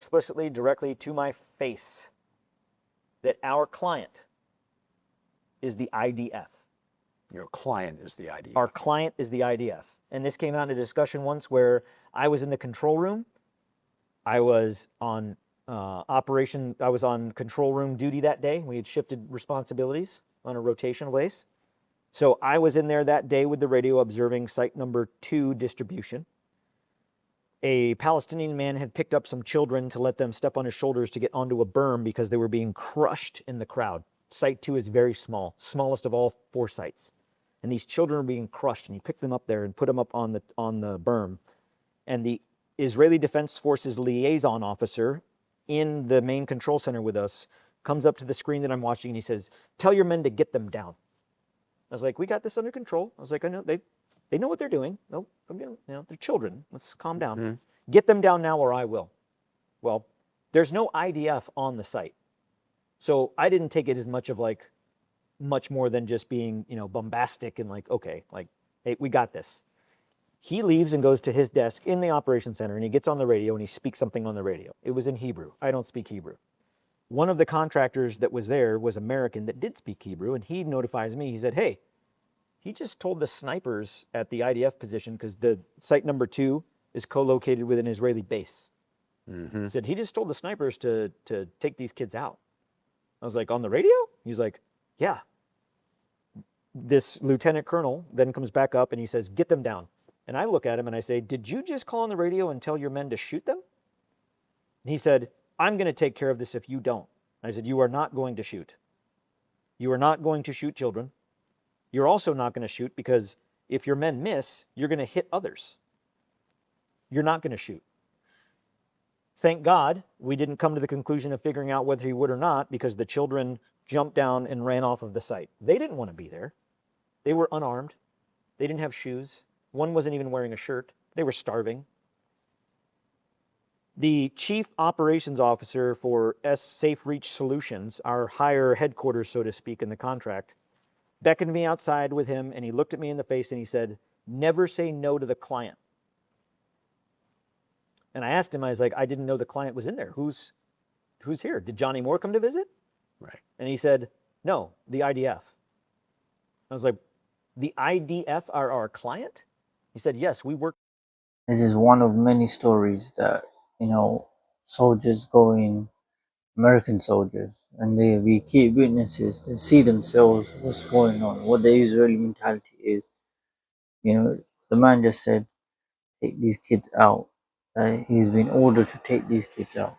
explicitly, directly to my face that our client is the IDF. Your client is the IDF. Our client is the IDF. And this came out in a discussion once where I was in the control room. I was on I was on control room duty that day. We had shifted responsibilities on a rotational base. So I was in there that day with the radio observing site number 2 distribution. A Palestinian man had picked up some children to let them step on his shoulders to get onto a berm because they were being crushed in the crowd. Site 2 is very small, smallest of all 4 sites. And these children were being crushed, and he picked them up there and put them up on the berm. And the Israeli Defense Forces liaison officer in the main control center with us comes up to the screen that I'm watching, and he says, "Tell your men to get them down." I was like, "We got this under control." I was like, "I know they know what they're doing. No, they're children. Let's calm down. Mm-hmm. Get them down now, or I will." Well, there's no IDF on the site, so I didn't take it as much more than just being, bombastic and like, okay, like, hey, we got this. He leaves and goes to his desk in the operations center, and he gets on the radio and he speaks something on the radio. It was in Hebrew. I don't speak Hebrew. One of the contractors that was there was American that did speak Hebrew, and he notifies me. He said, "Hey, he just told the snipers at the IDF position, because the site number 2 is co-located with an Israeli base." Mm-hmm. He said, "He just told the snipers to take these kids out." I was like, "On the radio?" He's like, "Yeah." This lieutenant colonel then comes back up and he says, "Get them down." And I look at him and I say, "Did you just call on the radio and tell your men to shoot them?" And he said, "I'm going to take care of this if you don't." I said, "You are not going to shoot. You are not going to shoot children. You're also not going to shoot because if your men miss, you're going to hit others. You're not going to shoot." Thank God we didn't come to the conclusion of figuring out whether he would or not, because the children jumped down and ran off of the site. They didn't want to be there. They were unarmed. They didn't have shoes. One wasn't even wearing a shirt. They were starving. The chief operations officer for Safe Reach Solutions, our higher headquarters, so to speak, in the contract, beckoned me outside with him, and he looked at me in the face and he said, "Never say no to the client." And I asked him, I was like, "I didn't know the client was in there. Who's here? Did Johnny Moore come to visit?" Right. And he said, "No, the IDF." I was like, "The IDF are our client?" He said, "Yes, we work." This is one of many stories that, soldiers go in, American soldiers, and we keep witnesses. They see themselves what's going on, what the Israeli mentality is. The man just said, "Take these kids out." He's been ordered to take these kids out.